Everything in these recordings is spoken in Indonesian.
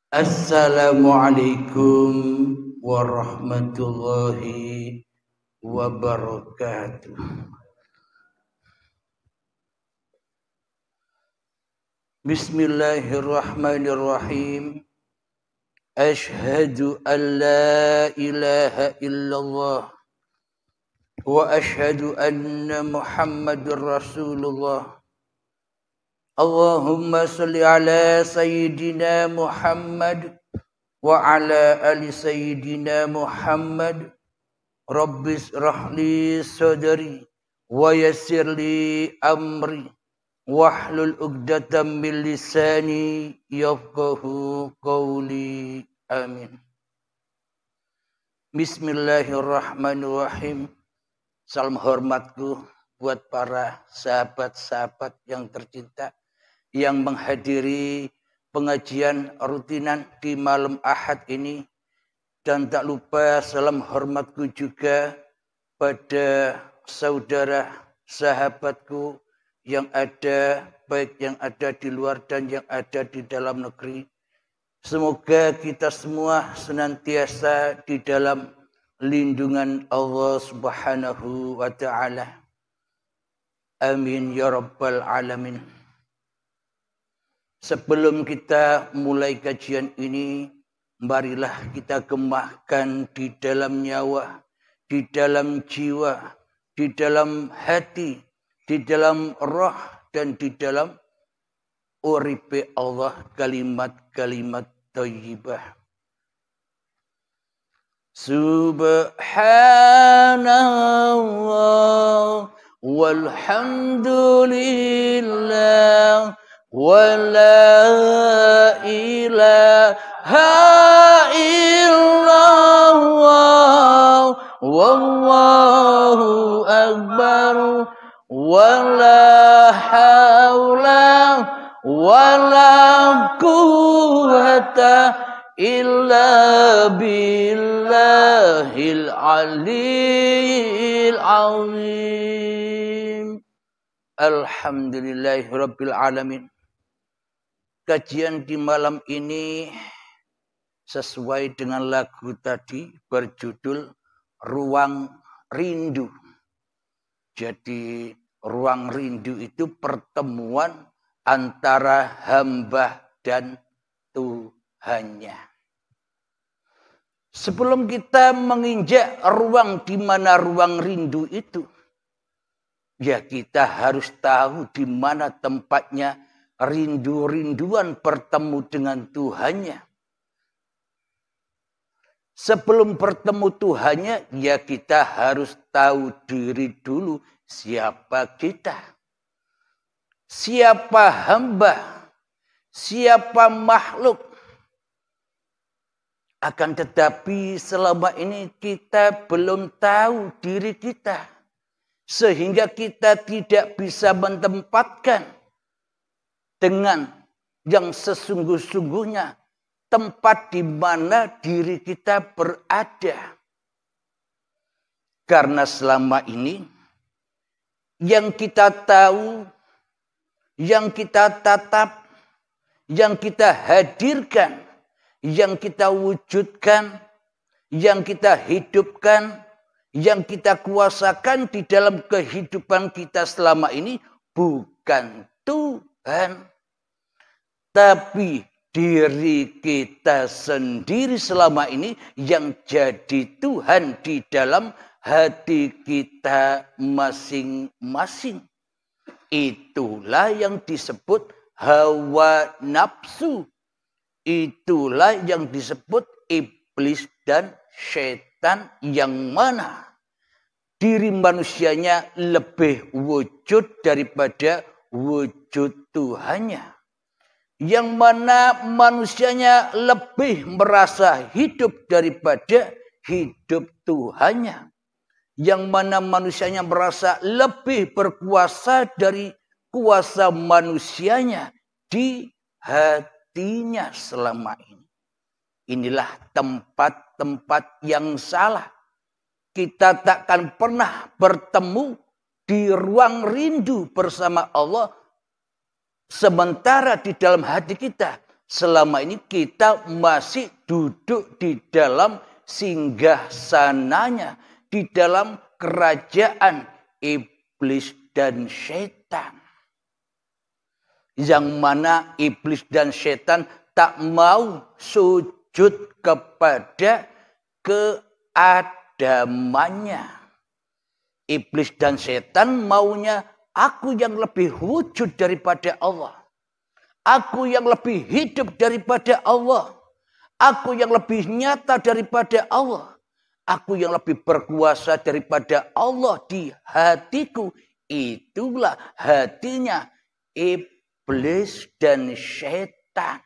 Assalamualaikum warahmatullahi wabarakatuh. Bismillahirrahmanirrahim. Ashhadu an la ilaha illallah wa ashhadu anna Muhammadur Rasulullah. Allahumma salli ala Sayyidina Muhammad wa ala ali Sayyidina Muhammad. Rabbis rahli sadri wa yassirli amri wahlul uqdatam min lisani yafqahu qawli. Amin. Bismillahirrahmanirrahim. Salam hormatku buat para sahabat-sahabat yang tercinta yang menghadiri pengajian rutinan di malam Ahad ini, dan tak lupa salam hormatku juga pada saudara sahabatku yang ada, baik yang ada di luar dan yang ada di dalam negeri. Semoga kita semua senantiasa di dalam lindungan Allah Subhanahu wa ta'ala. Amin ya rabbal alamin. Sebelum kita mulai kajian ini, marilah kita gemahkan di dalam nyawa, di dalam jiwa, di dalam hati, di dalam roh, dan di dalam uripe Allah kalimat-kalimat thayyibah. Subhanallah walhamdulillah wa la ilaha illallah wallahu akbar wa la hawla wa la quwwata illa billahil aliyyil azim. Alhamdulillahi rabbil alamin. Kajian di malam ini sesuai dengan lagu tadi berjudul Ruang Rindu. Jadi ruang rindu itu pertemuan antara hamba dan Tuhannya. Sebelum kita menginjak ruang di mana ruang rindu itu, ya kita harus tahu di mana tempatnya rindu-rinduan bertemu dengan Tuhannya. Sebelum bertemu Tuhannya, ya kita harus tahu diri dulu siapa kita. Siapa hamba, siapa makhluk. Akan tetapi selama ini kita belum tahu diri kita. Sehingga kita tidak bisa menempatkan dengan yang sesungguh-sungguhnya tempat di mana diri kita berada. Karena selama ini yang kita tahu, yang kita tatap, yang kita hadirkan, yang kita wujudkan, yang kita hidupkan, yang kita kuasakan di dalam kehidupan kita selama ini bukan Tuhan, tapi diri kita sendiri selama ini yang jadi Tuhan di dalam hati kita masing-masing. Itulah yang disebut hawa nafsu. Itulah yang disebut iblis dan setan, yang mana diri manusianya lebih wujud daripada wujud Tuhannya. Yang mana manusianya lebih merasa hidup daripada hidup Tuhannya. Yang mana manusianya merasa lebih berkuasa dari kuasa manusianya di hatinya selama ini. Inilah tempat-tempat yang salah. Kita takkan pernah bertemu di ruang rindu bersama Allah, sementara di dalam hati kita selama ini kita masih duduk di dalam singgasananya, di dalam kerajaan iblis dan setan. Yang mana iblis dan setan tak mau sujud kepada keadamannya. Iblis dan setan maunya aku yang lebih wujud daripada Allah. Aku yang lebih hidup daripada Allah. Aku yang lebih nyata daripada Allah. Aku yang lebih berkuasa daripada Allah di hatiku. Itulah hatinya iblis dan setan.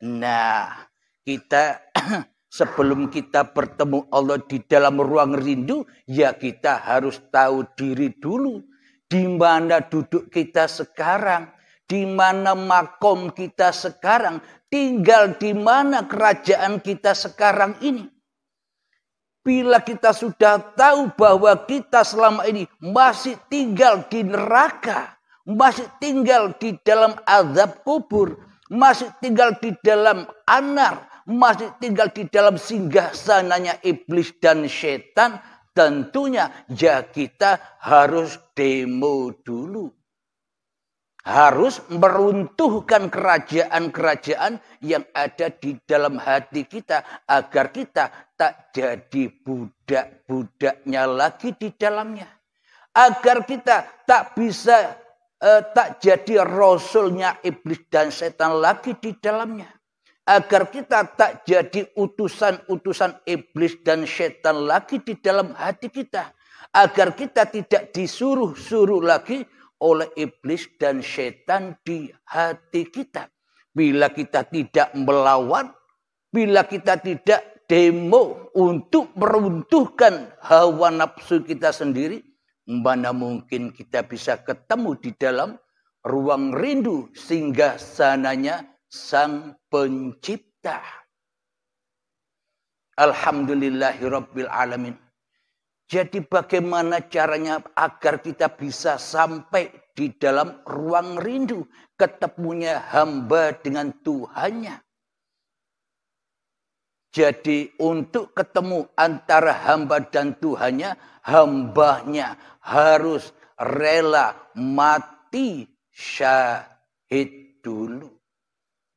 Nah, kita sebelum kita bertemu Allah di dalam ruang rindu, ya kita harus tahu diri dulu. Di mana duduk kita sekarang, di mana makom kita sekarang, tinggal di mana kerajaan kita sekarang ini. Bila kita sudah tahu bahwa kita selama ini masih tinggal di neraka, masih tinggal di dalam azab kubur, masih tinggal di dalam anar, masih tinggal di dalam singgasananya iblis dan setan, tentunya ya kita harus demo dulu. Harus meruntuhkan kerajaan-kerajaan yang ada di dalam hati kita agar kita tak jadi budak-budaknya lagi di dalamnya. Agar kita tak bisa tak jadi rasulnya iblis dan setan lagi di dalamnya. Agar kita tak jadi utusan-utusan iblis dan setan lagi di dalam hati kita. Agar kita tidak disuruh-suruh lagi oleh iblis dan setan di hati kita. Bila kita tidak melawan, bila kita tidak demo untuk meruntuhkan hawa nafsu kita sendiri, mana mungkin kita bisa ketemu di dalam ruang rindu singgasananya Sang Pencipta. Alhamdulillahirabbil alamin. Jadi bagaimana caranya agar kita bisa sampai di dalam ruang rindu ketemunya hamba dengan Tuhannya. Jadi untuk ketemu antara hamba dan Tuhannya, hambanya harus rela mati syahid dulu.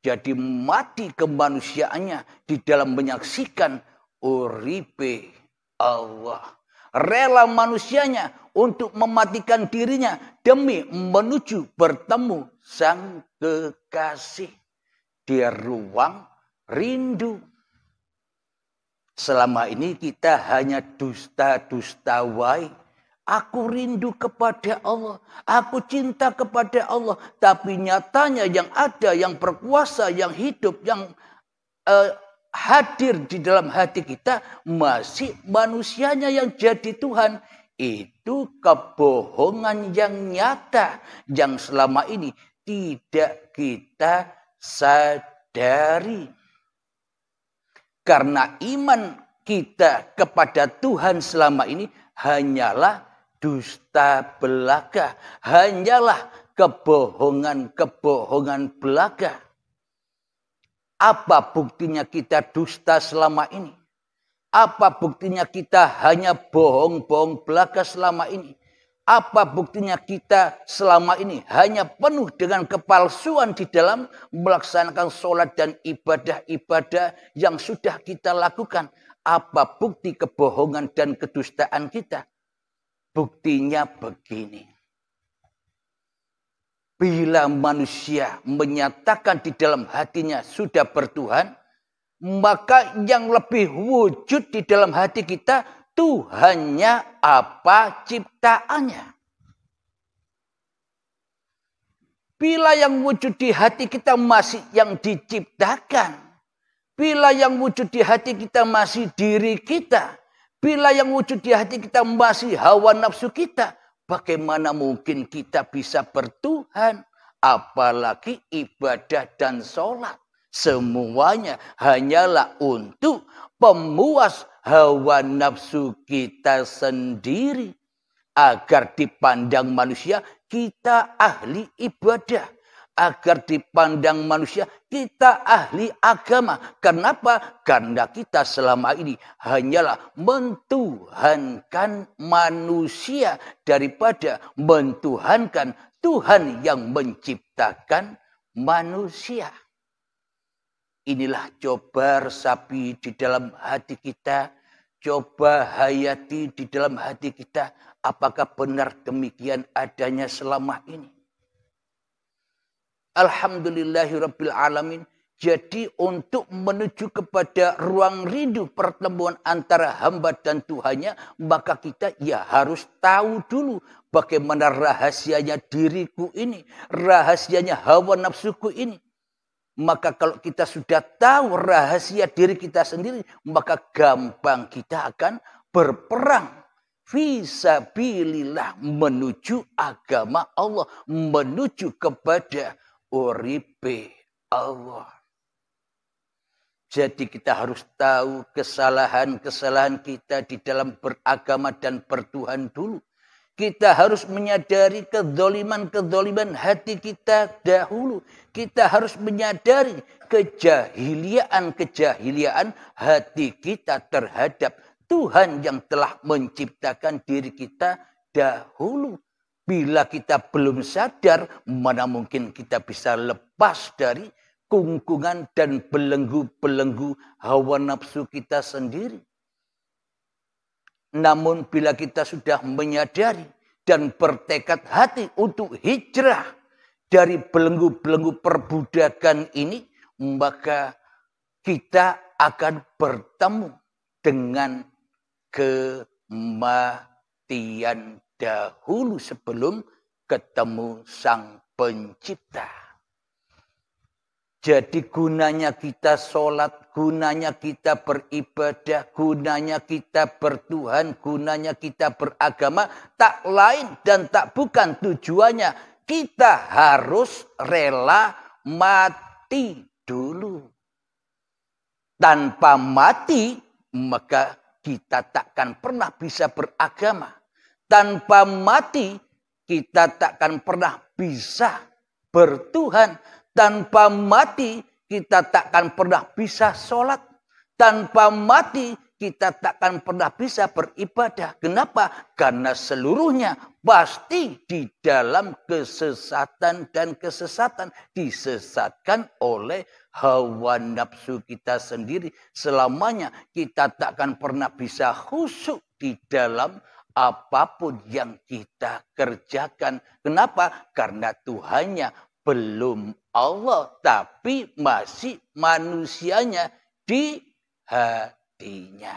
Jadi mati kemanusiaannya di dalam menyaksikan uripe Allah. Rela manusianya untuk mematikan dirinya demi menuju bertemu Sang Kekasih di ruang rindu. Selama ini kita hanya dusta-dusta wae. Aku rindu kepada Allah. Aku cinta kepada Allah. Tapi nyatanya yang ada, yang berkuasa, yang hidup, yang hadir di dalam hati kita masih manusianya yang jadi Tuhan. Itu kebohongan yang nyata yang selama ini tidak kita sadari. Karena iman kita kepada Tuhan selama ini hanyalah dusta belaka, hanyalah kebohongan-kebohongan belaka. Apa buktinya kita dusta selama ini? Apa buktinya kita hanya bohong-bohong belaka selama ini? Apa buktinya kita selama ini hanya penuh dengan kepalsuan di dalam melaksanakan sholat dan ibadah-ibadah yang sudah kita lakukan? Apa bukti kebohongan dan kedustaan kita? Buktinya begini. Bila manusia menyatakan di dalam hatinya sudah bertuhan, maka yang lebih wujud di dalam hati kita Tuhannya apa ciptaannya. Bila yang wujud di hati kita masih yang diciptakan, bila yang wujud di hati kita masih diri kita, bila yang wujud di hati kita masih hawa nafsu kita, bagaimana mungkin kita bisa bertuhan? Apalagi ibadah dan sholat. Semuanya hanyalah untuk pemuas hawa nafsu kita sendiri. Agar dipandang manusia kita ahli ibadah. agar dipandang manusia kita ahli agama. Kenapa? Karena kita selama ini hanyalah mentuhankan manusia daripada mentuhankan Tuhan yang menciptakan manusia. Inilah coba resapi di dalam hati kita, coba hayati di dalam hati kita, apakah benar demikian adanya selama ini. Alhamdulillahirabbil alamin. Jadi untuk menuju kepada ruang rindu pertemuan antara hamba dan Tuhannya, maka kita ya harus tahu dulu bagaimana rahasianya diriku ini, rahasianya hawa nafsuku ini. Maka kalau kita sudah tahu rahasia diri kita sendiri, maka gampang kita akan berperang fisabilillah menuju agama Allah, menuju kepada uripe Allah. Jadi kita harus tahu kesalahan-kesalahan kita di dalam beragama dan bertuhan dulu. Kita harus menyadari kezaliman-kezaliman hati kita dahulu. Kita harus menyadari kejahiliaan hati kita terhadap Tuhan yang telah menciptakan diri kita dahulu. Bila kita belum sadar, mana mungkin kita bisa lepas dari kungkungan dan belenggu-belenggu hawa nafsu kita sendiri. Namun bila kita sudah menyadari dan bertekad hati untuk hijrah dari belenggu-belenggu perbudakan ini, maka kita akan bertemu dengan kematian dahulu sebelum ketemu Sang Pencipta. Jadi gunanya kita sholat, gunanya kita beribadah, gunanya kita bertuhan, gunanya kita beragama. Tak lain dan tak bukan tujuannya. Kita harus rela mati dulu. Tanpa mati, maka kita takkan pernah bisa beragama. Tanpa mati, kita takkan pernah bisa bertuhan. Tanpa mati, kita takkan pernah bisa sholat. Tanpa mati, kita takkan pernah bisa beribadah. Kenapa? Karena seluruhnya pasti di dalam kesesatan dan kesesatan. Disesatkan oleh hawa nafsu kita sendiri. Selamanya kita takkan pernah bisa khusyuk di dalam apapun yang kita kerjakan. Kenapa? Karena Tuhannya belum Allah, tapi masih manusianya di hatinya.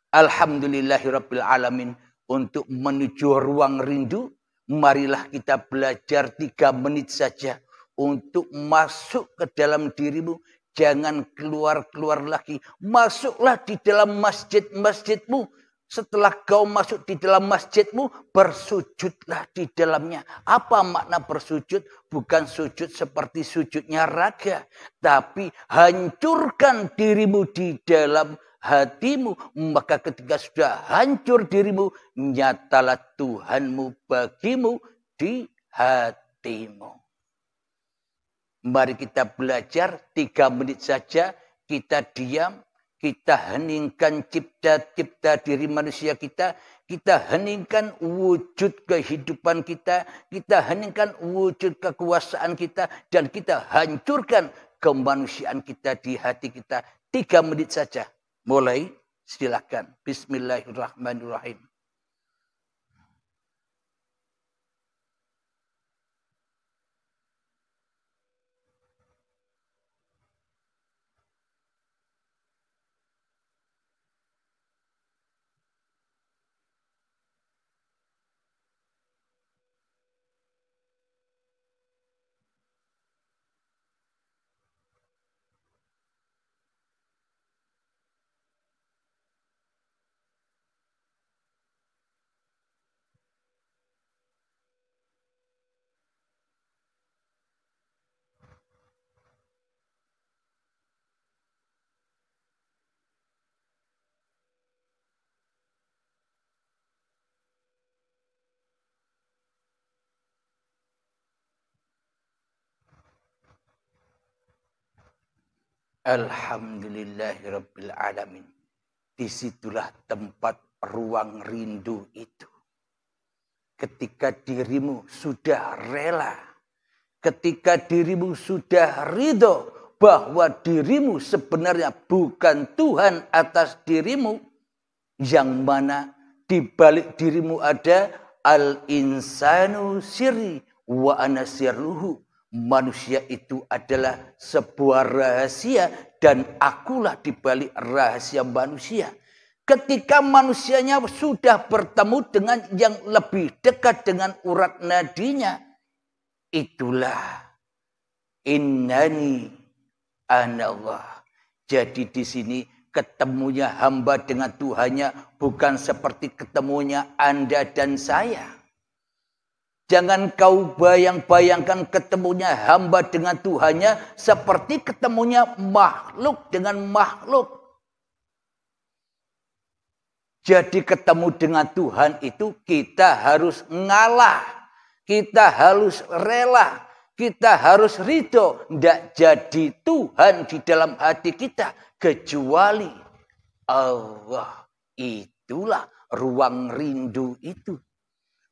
Alhamdulillahirabbil alamin. Untuk menuju ruang rindu, marilah kita belajar 3 menit saja untuk masuk ke dalam dirimu. Jangan keluar-keluar lagi. Masuklah di dalam masjid-masjidmu. Setelah kau masuk di dalam masjidmu, bersujudlah di dalamnya. Apa makna bersujud? Bukan sujud seperti sujudnya raga. Tapi hancurkan dirimu di dalam hatimu. Maka ketika sudah hancur dirimu, nyatalah Tuhanmu bagimu di hatimu. Mari kita belajar 3 menit saja. Kita diam. Kita heningkan cipta-cipta diri manusia kita. Kita heningkan wujud kehidupan kita. Kita heningkan wujud kekuasaan kita. Dan kita hancurkan kemanusiaan kita di hati kita. 3 menit saja. Mulai, silakan. Bismillahirrahmanirrahim. Alhamdulillahirabbil alamin. Disitulah tempat ruang rindu itu. Ketika dirimu sudah rela, ketika dirimu sudah ridho bahwa dirimu sebenarnya bukan Tuhan atas dirimu, yang mana di balik dirimu ada al-insanu sirri wa ana sirruhu. Manusia itu adalah sebuah rahasia dan akulah di balik rahasia manusia. Ketika manusianya sudah bertemu dengan yang lebih dekat dengan urat nadinya, itulah innani anallah. Jadi di sini ketemunya hamba dengan Tuhannya bukan seperti ketemunya Anda dan saya. Jangan kau bayangkan ketemunya hamba dengan Tuhannya seperti ketemunya makhluk dengan makhluk. Jadi ketemu dengan Tuhan itu kita harus ngalah. Kita harus rela. Kita harus ridho. Tidak jadi Tuhan di dalam hati kita. Kecuali Allah. Itulah ruang rindu itu.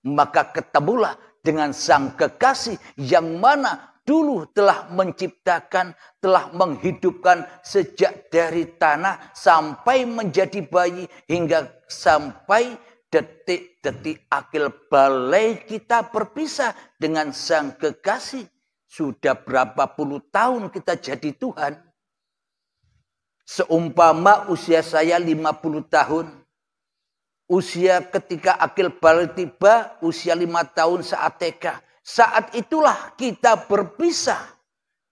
Maka ketemulah dengan sang kekasih yang mana dulu telah menciptakan, telah menghidupkan sejak dari tanah sampai menjadi bayi hingga sampai detik-detik akil balai kita berpisah dengan sang kekasih. Sudah berapa puluh tahun kita jadi Tuhan. Seumpama usia saya 50 tahun. Usia ketika akil balai tiba, usia 5 tahun saat TK. Saat itulah kita berpisah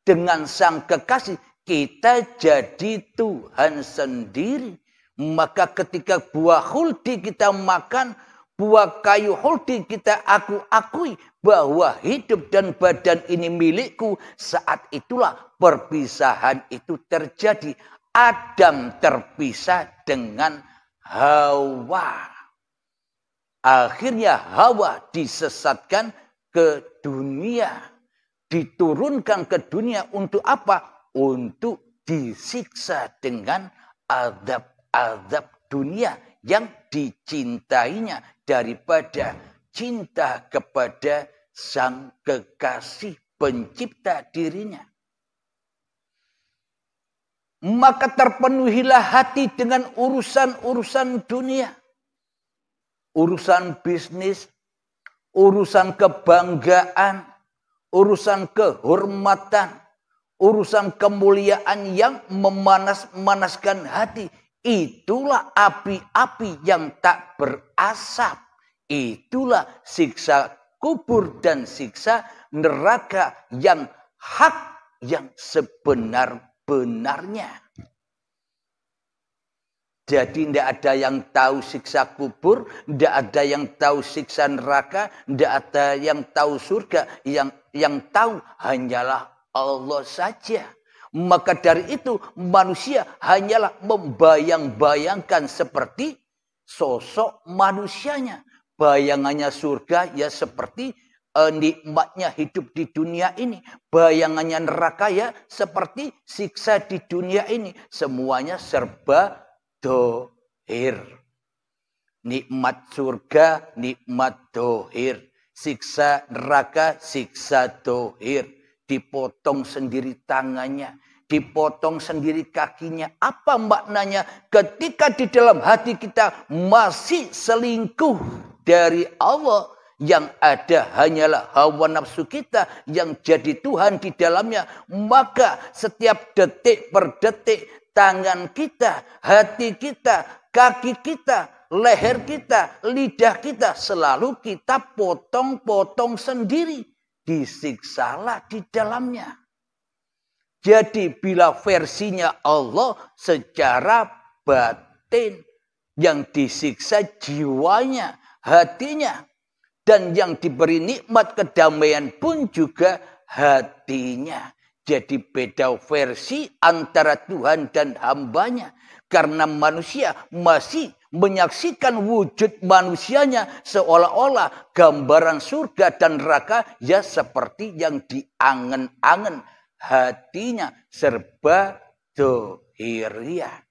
dengan sang kekasih. Kita jadi Tuhan sendiri. Maka ketika buah huldi kita makan, buah kayu huldi kita akui bahwa hidup dan badan ini milikku. Saat itulah perpisahan itu terjadi. Adam terpisah dengan Hawa. Akhirnya Hawa disesatkan ke dunia. Diturunkan ke dunia untuk apa? Untuk disiksa dengan azab dunia yang dicintainya daripada cinta kepada sang kekasih pencipta dirinya. Maka terpenuhilah hati dengan urusan-urusan dunia. Urusan bisnis, urusan kebanggaan, urusan kehormatan, urusan kemuliaan yang memanas-manaskan hati. Itulah api-api yang tak berasap. Itulah siksa kubur dan siksa neraka yang hak, yang sebenar-benarnya. Jadi tidak ada yang tahu siksa kubur, tidak ada yang tahu siksa neraka, tidak ada yang tahu surga. Yang tahu hanyalah Allah saja. Maka dari itu manusia hanyalah membayang-bayangkan seperti sosok manusianya. Bayangannya surga ya seperti nikmatnya hidup di dunia ini. Bayangannya neraka ya seperti siksa di dunia ini. Semuanya serba dohir. Nikmat surga, nikmat dohir. Siksa neraka, siksa dohir. Dipotong sendiri tangannya, dipotong sendiri kakinya. Apa maknanya? Ketika di dalam hati kita masih selingkuh dari Allah, yang ada hanyalah hawa nafsu kita yang jadi Tuhan di dalamnya, maka setiap detik per detik tangan kita, hati kita, kaki kita, leher kita, lidah kita selalu kita potong-potong sendiri. Disiksalah di dalamnya. Jadi bila versinya Allah secara batin, yang disiksa jiwanya, hatinya, dan yang diberi nikmat kedamaian pun juga hatinya. Jadi beda versi antara Tuhan dan hambanya. Karena manusia masih menyaksikan wujud manusianya seolah-olah gambaran surga dan neraka ya seperti yang diangen-angen. Hatinya serba dohiriyah.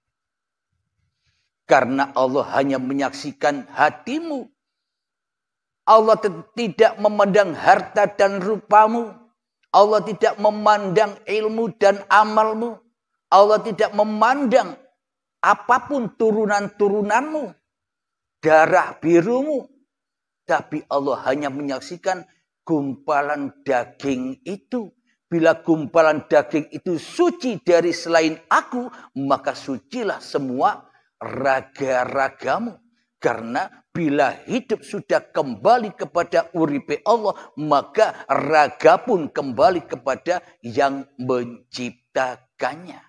Karena Allah hanya menyaksikan hatimu. Allah tidak memandang harta dan rupamu. Allah tidak memandang ilmu dan amalmu. Allah tidak memandang apapun turunan-turunanmu, darah birumu. Tapi Allah hanya menyaksikan gumpalan daging itu. Bila gumpalan daging itu suci dari selain aku, maka sucilah semua raga-ragamu. Karena bila hidup sudah kembali kepada uripe Allah, maka raga pun kembali kepada yang menciptakannya.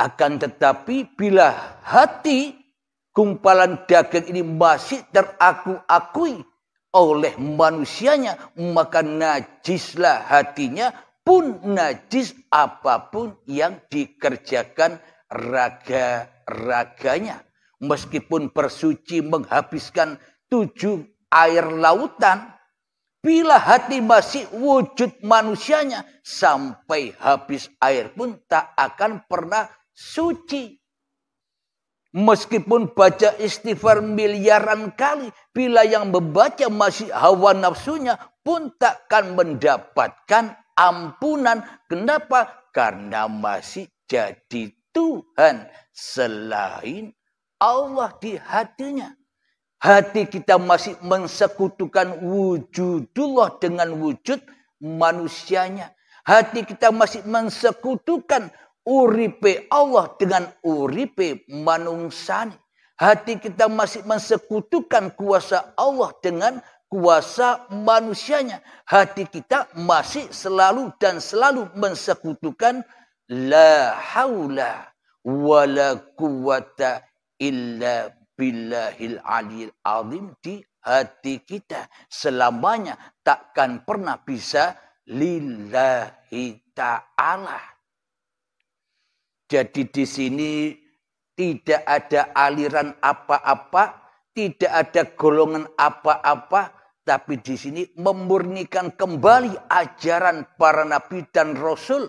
Akan tetapi bila hati gumpalan daging ini masih teraku-akui oleh manusianya, maka najislah hatinya, pun najis apapun yang dikerjakan raga-raganya. Meskipun bersuci menghabiskan 7 air lautan, bila hati masih wujud manusianya, sampai habis air pun tak akan pernah suci. Meskipun baca istighfar miliaran kali, bila yang membaca masih hawa nafsunya, pun takkan mendapatkan ampunan. Kenapa? Karena masih jadi Tuhan selain Allah di hatinya. Hati kita masih mensekutukan wujudullah dengan wujud manusianya. Hati kita masih mensekutukan uripe Allah dengan uripe manungsani. Hati kita masih mensekutukan kuasa Allah dengan kuasa manusianya. Hati kita masih selalu dan selalu mensekutukan la haula wala quwata illa billahil aliyil azim di hati kita. Selamanya takkan pernah bisa lillahi ta'ala. Jadi di sini tidak ada aliran apa-apa, tidak ada golongan apa-apa, tapi di sini memurnikan kembali ajaran para nabi dan rasul,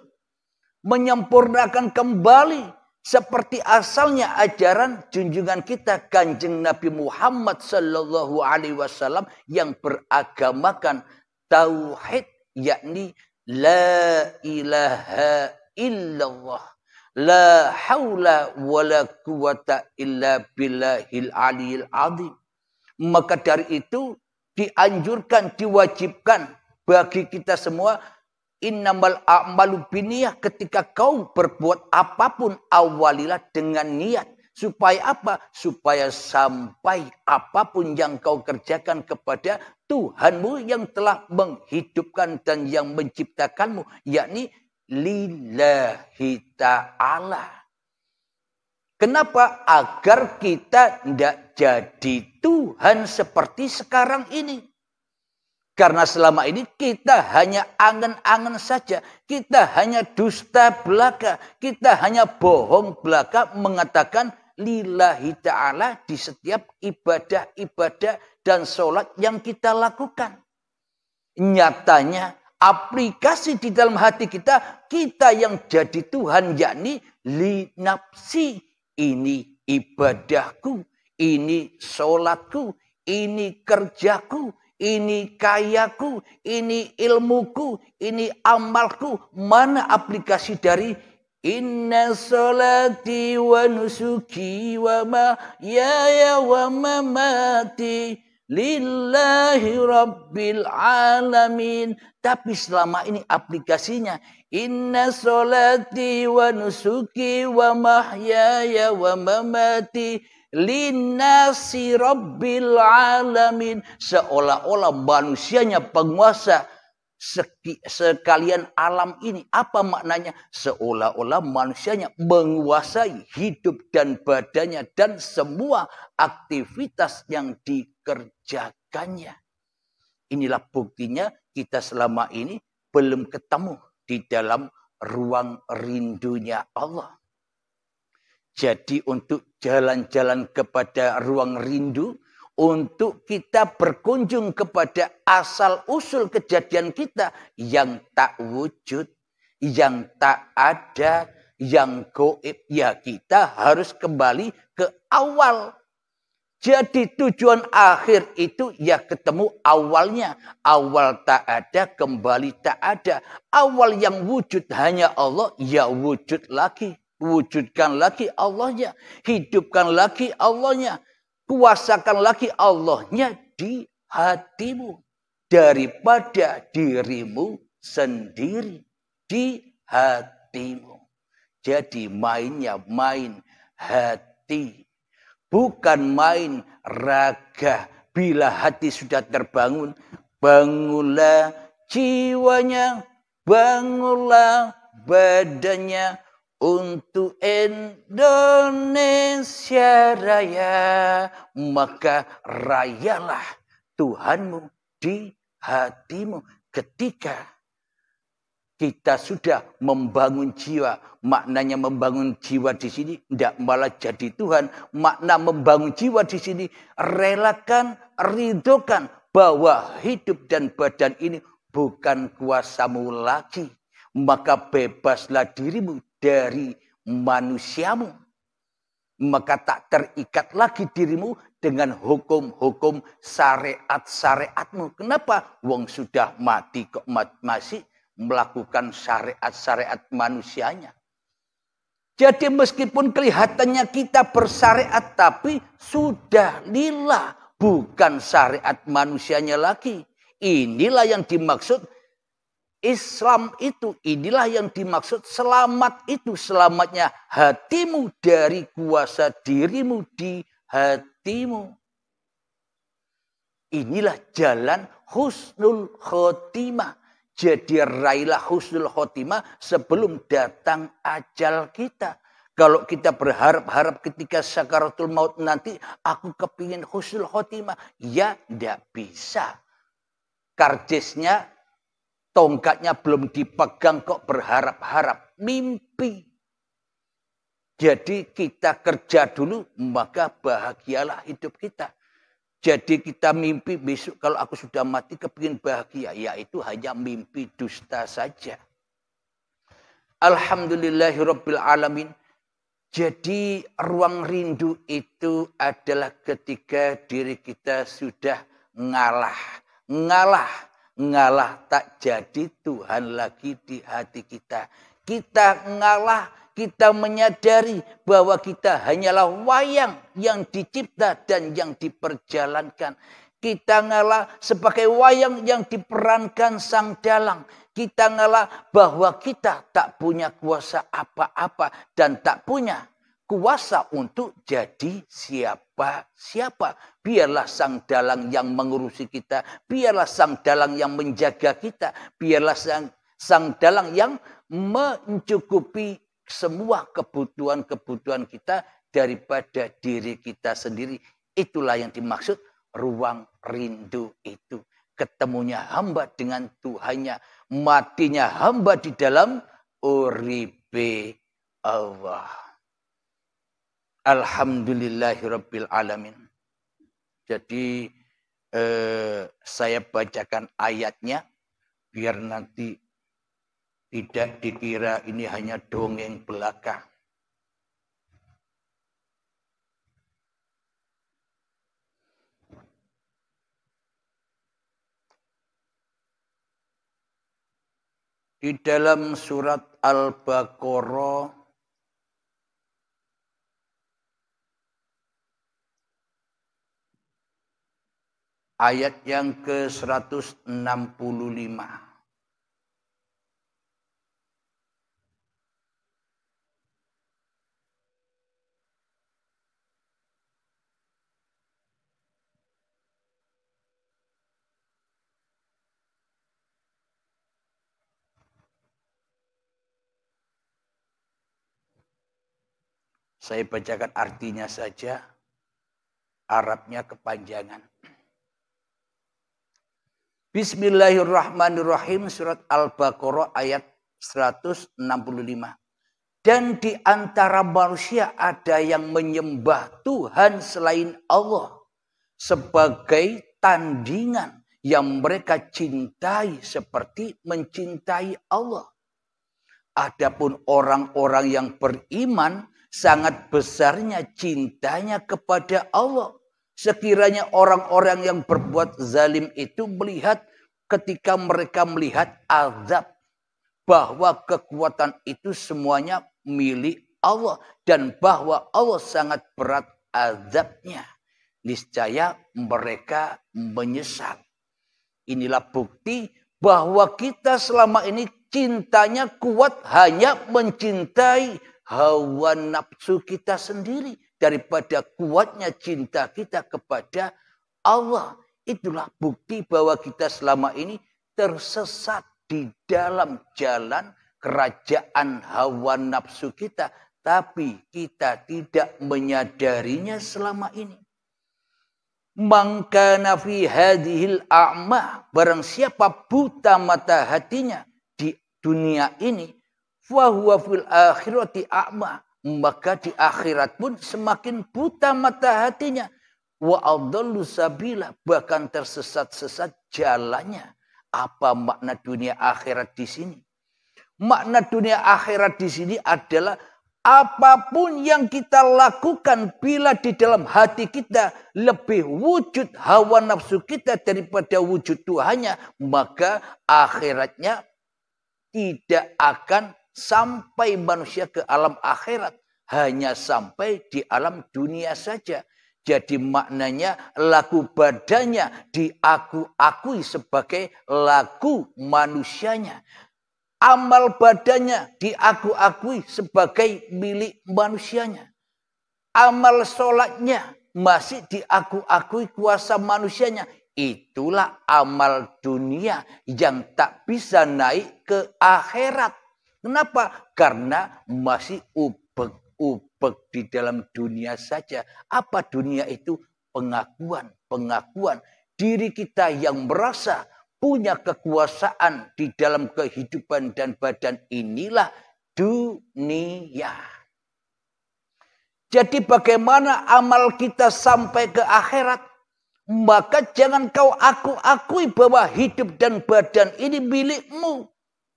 menyempurnakan kembali seperti asalnya ajaran junjungan kita Kanjeng Nabi Muhammad sallallahu alaihi wasallam yang beragamakan tauhid, yakni la ilaha illallah, la haula wala quwata illa billahil aliyil azim. Maka dari itu dianjurkan, diwajibkan bagi kita semua, innamal a'malu binniyah, ketika kau berbuat apapun awalilah dengan niat. Supaya apa? Supaya sampai apapun yang kau kerjakan kepada Tuhanmu yang telah menghidupkan dan yang menciptakanmu, yakni lillahi ta'ala. Kenapa? Agar kita tidak jadi Tuhan seperti sekarang ini. Karena selama ini kita hanya angan-angan saja. Kita hanya dusta belaka. Kita hanya bohong belaka mengatakan lillahi ta'ala di setiap ibadah-ibadah dan sholat yang kita lakukan. Nyatanya aplikasi di dalam hati kita, kita yang jadi Tuhan, yakni li nafsi. Ini ibadahku, ini sholatku, ini kerjaku, ini kayaku, ini ilmuku, ini amalku. Mana aplikasi dari inna sholati wa nusuki wa mahyaya wa mamati lillahi rabbil alamin. Tapi selama ini aplikasinya inna sholati wa nusuki wa mahyaya wa mamati linnasi rabbil alamin. Seolah-olah manusianya penguasa sekalian alam ini. Apa maknanya? Seolah-olah manusianya menguasai hidup dan badannya dan semua aktivitas yang dikerjakannya. Inilah buktinya kita selama ini belum ketemu di dalam ruang rindunya Allah. Jadi untuk jalan-jalan kepada ruang rindu, untuk kita berkunjung kepada asal-usul kejadian kita yang tak wujud, yang tak ada, yang gaib. Ya kita harus kembali ke awal. Jadi tujuan akhir itu ya ketemu awalnya. Awal tak ada, kembali tak ada. Awal yang wujud hanya Allah, ya wujud lagi. Wujudkan lagi Allahnya. Hidupkan lagi Allahnya. Kuasakan lagi Allahnya di hatimu. Daripada dirimu sendiri. Di hatimu. Jadi mainnya main hati. Bukan main raga. Bila hati sudah terbangun, bangunlah jiwanya, bangunlah badannya untuk Indonesia Raya. Maka rayalah Tuhanmu di hatimu ketika kita sudah membangun jiwa. Maknanya membangun jiwa di sini tidak malah jadi Tuhan. Makna membangun jiwa di sini relakan, ridhokan bahwa hidup dan badan ini bukan kuasamu lagi. Maka bebaslah dirimu dari manusiamu. Maka tak terikat lagi dirimu dengan hukum-hukum syariat-syariatmu. Kenapa? Wong sudah mati kok masih melakukan syariat-syariat manusianya. Jadi meskipun kelihatannya kita bersyariat, tapi sudah lillah, bukan syariat manusianya lagi. Inilah yang dimaksud Islam itu. Inilah yang dimaksud selamat itu. Selamatnya hatimu dari kuasa dirimu di hatimu. Inilah jalan husnul khotimah. Jadi raihlah husnul khotimah sebelum datang ajal kita. Kalau kita berharap-harap ketika sakaratul maut nanti, aku kepingin husnul khotimah. Ya, tidak bisa. Karcisnya, tongkatnya belum dipegang kok berharap-harap. Mimpi. Jadi kita kerja dulu, maka bahagialah hidup kita. Jadi kita mimpi besok kalau aku sudah mati kepingin bahagia. Ya itu hanya mimpi dusta saja. Alhamdulillahirabbil alamin. Jadi ruang rindu itu adalah ketika diri kita sudah ngalah. Ngalah tak jadi Tuhan lagi di hati kita. Kita ngalah. Kita menyadari bahwa kita hanyalah wayang yang dicipta dan yang diperjalankan. Kita ngalah sebagai wayang yang diperankan sang dalang. Kita ngalah bahwa kita tak punya kuasa apa-apa dan tak punya kuasa untuk jadi siapa-siapa. Biarlah sang dalang yang mengurusi kita. Biarlah sang dalang yang menjaga kita. Biarlah sang dalang yang mencukupi semua kebutuhan-kebutuhan kita daripada diri kita sendiri. Itulah yang dimaksud ruang rindu itu. Ketemunya hamba dengan Tuhannya. Matinya hamba di dalam uripe Allah. Alhamdulillahirabbil alamin. Jadi saya bacakan ayatnya biar nanti tidak dikira ini hanya dongeng belaka. Di dalam surat Al-Baqarah ayat yang ke-165. Saya bacakan artinya saja. Arabnya kepanjangan. Bismillahirrahmanirrahim. Surat Al-Baqarah ayat 165. Dan di antara manusia ada yang menyembah Tuhan selain Allah. Sebagai tandingan yang mereka cintai seperti mencintai Allah. Adapun orang-orang yang beriman sangat besarnya cintanya kepada Allah. Sekiranya orang-orang yang berbuat zalim itu melihat ketika mereka melihat azab, bahwa kekuatan itu semuanya milik Allah dan bahwa Allah sangat berat azabnya, niscaya mereka menyesal. Inilah bukti bahwa kita selama ini cintanya kuat hanya mencintai hawa nafsu kita sendiri daripada kuatnya cinta kita kepada Allah. Itulah bukti bahwa kita selama ini tersesat di dalam jalan kerajaan hawa nafsu kita. Tapi kita tidak menyadarinya selama ini. Man kana fi hadhil a'ma, barang siapa buta mata hatinya di dunia ini, fa huwa fil akhirati a'ma, maka di akhirat pun semakin buta mata hatinya. Wa adallu sabila, bahkan tersesat-sesat jalannya. Apa makna dunia akhirat di sini? Makna dunia akhirat di sini adalah apapun yang kita lakukan bila di dalam hati kita lebih wujud hawa nafsu kita daripada wujud Tuhannya, maka akhiratnya tidak akan sampai manusia ke alam akhirat, hanya sampai di alam dunia saja. Jadi maknanya laku badannya diakui sebagai laku manusianya. Amal badannya diakui sebagai milik manusianya. Amal sholatnya masih diakui kuasa manusianya. Itulah amal dunia yang tak bisa naik ke akhirat. Kenapa? Karena masih ubek di dalam dunia saja. Apa dunia itu? Pengakuan diri kita yang merasa punya kekuasaan di dalam kehidupan dan badan, inilah dunia. Jadi bagaimana amal kita sampai ke akhirat? Maka jangan kau akui bahwa hidup dan badan ini milikmu.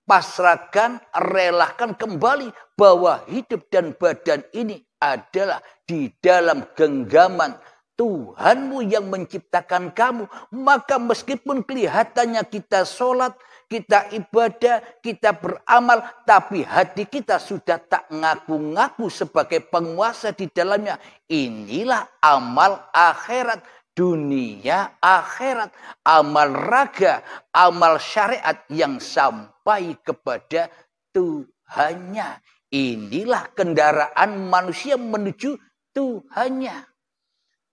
Pasrahkan, relakan kembali bahwa hidup dan badan ini adalah di dalam genggaman Tuhanmu yang menciptakan kamu. Maka meskipun kelihatannya kita sholat, kita ibadah, kita beramal, tapi hati kita sudah tak ngaku-ngaku sebagai penguasa di dalamnya. Inilah amal akhirat, dunia akhirat, amal raga, amal syariat yang sampai kepada Tuhannya. Inilah kendaraan manusia menuju Tuhannya.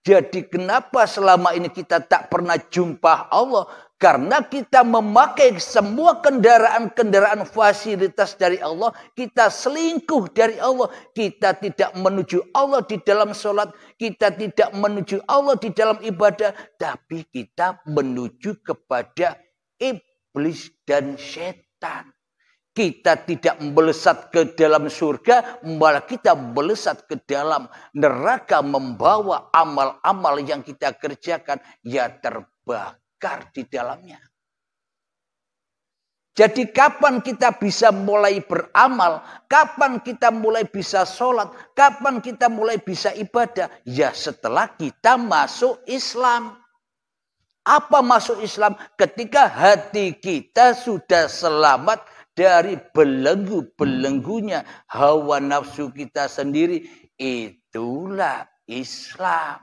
Jadi kenapa selama ini kita tak pernah jumpa Allah? Karena kita memakai semua kendaraan-kendaraan fasilitas dari Allah. Kita selingkuh dari Allah. Kita tidak menuju Allah di dalam sholat. Kita tidak menuju Allah di dalam ibadah. Tapi kita menuju kepada iblis dan setan. Kita tidak melesat ke dalam surga, malah kita melesat ke dalam neraka, membawa amal-amal yang kita kerjakan ya terbakar di dalamnya. Jadi kapan kita bisa mulai beramal? Kapan kita mulai bisa sholat? Kapan kita mulai bisa ibadah? Ya setelah kita masuk Islam. Apa masuk Islam? Ketika hati kita sudah selamat dari belenggu-belenggunya hawa nafsu kita sendiri. Itulah Islam.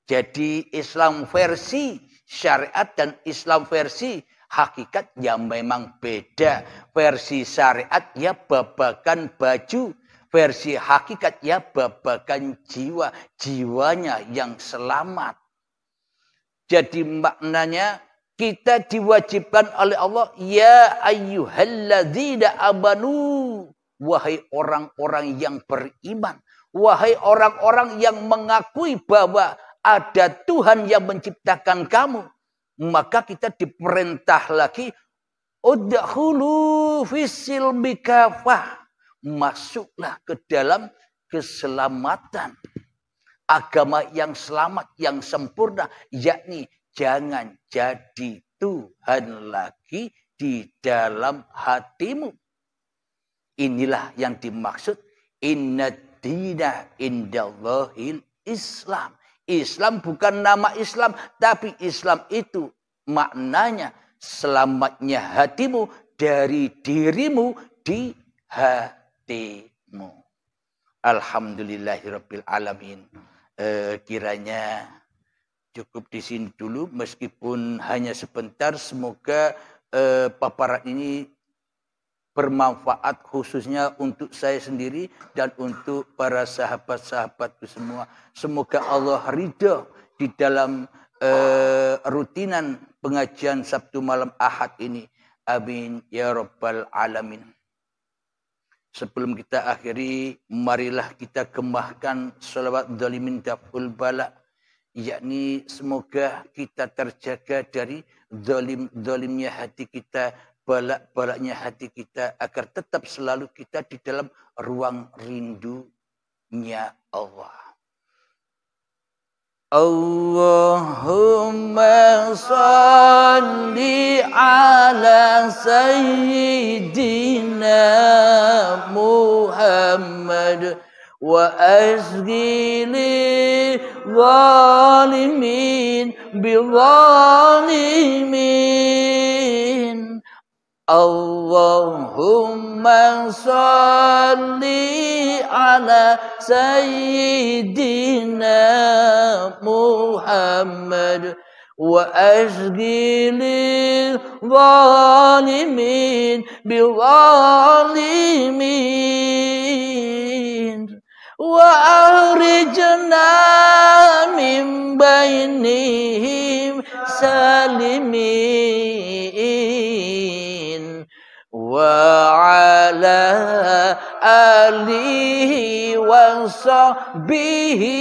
Jadi Islam versi syariat dan Islam versi hakikat ya memang beda. Versi syariat ya babakan baju. Versi hakikat ya babakan jiwa. Jiwanya yang selamat. Jadi maknanya kita diwajibkan oleh Allah, ya ayyuhalladzina amanu, wahai orang-orang yang beriman, wahai orang-orang yang mengakui bahwa ada Tuhan yang menciptakan kamu, maka kita diperintah lagi, udkhulu fis-silmi kafah, masuklah ke dalam keselamatan, agama yang selamat, yang sempurna, yakni jangan jadi Tuhan lagi di dalam hatimu. Inilah yang dimaksud inna dina indallahil Islam. Islam bukan nama Islam, tapi Islam itu maknanya selamatnya hatimu dari dirimu di hatimu. Alhamdulillahirabbil alamin. Kiranya cukup di sini dulu meskipun hanya sebentar. Semoga paparan ini bermanfaat khususnya untuk saya sendiri dan untuk para sahabat-sahabatku semua. Semoga Allah ridha di dalam rutinan pengajian Sabtu malam Ahad ini. Amin ya rabbal alamin. Sebelum kita akhiri, marilah kita gemahkan salawat dzalimin daful bala, yakni semoga kita terjaga dari zalim-zalimnya hati kita, balak-balaknya hati kita, agar tetap selalu kita di dalam ruang rindunya Allah. Allahumma salli ala sayyidina Muhammad wa asghili zalimin bizalimin. Allahumma salli ala sayyidina Muhammad wa asghili zalimin bizalimin wa akhrijna min bainihim salimin wa ala alihi wa sahbihi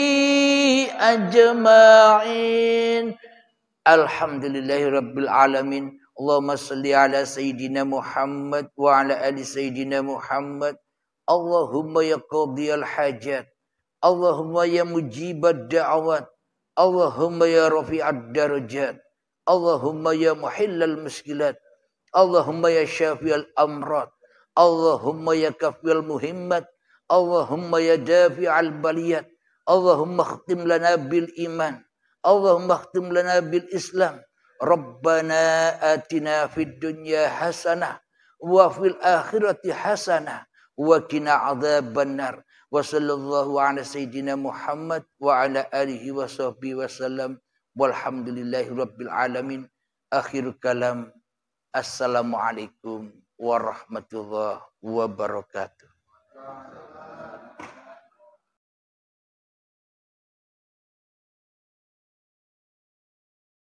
ajma'in. Alhamdulillahirabbil alamin. Allahumma salli ala sayyidina Muhammad wa ala ali sayyidina Muhammad. Allahumma ya qadiyal hajat, Allahumma ya mujibad da'awat, Allahumma ya rafi'ad darajat, Allahumma ya muhillal muskilat, Allahumma ya syafi'al amrad, Allahumma ya kafiyal muhimmat, Allahumma ya dafi'al baliyat, Allahumma khtim lana bil iman, Allahumma khtim lana bil islam. Rabbana atina fid dunya hasanah wa fil akhirati hasanah wa qina adzabannar. Wa sallallahu ala sayyidina Muhammad wa ala alihi wa sahbihi wasallam. Walhamdulillahi rabbil alamin. Akhirul kalam. Assalamualaikum warahmatullahi wabarakatuh.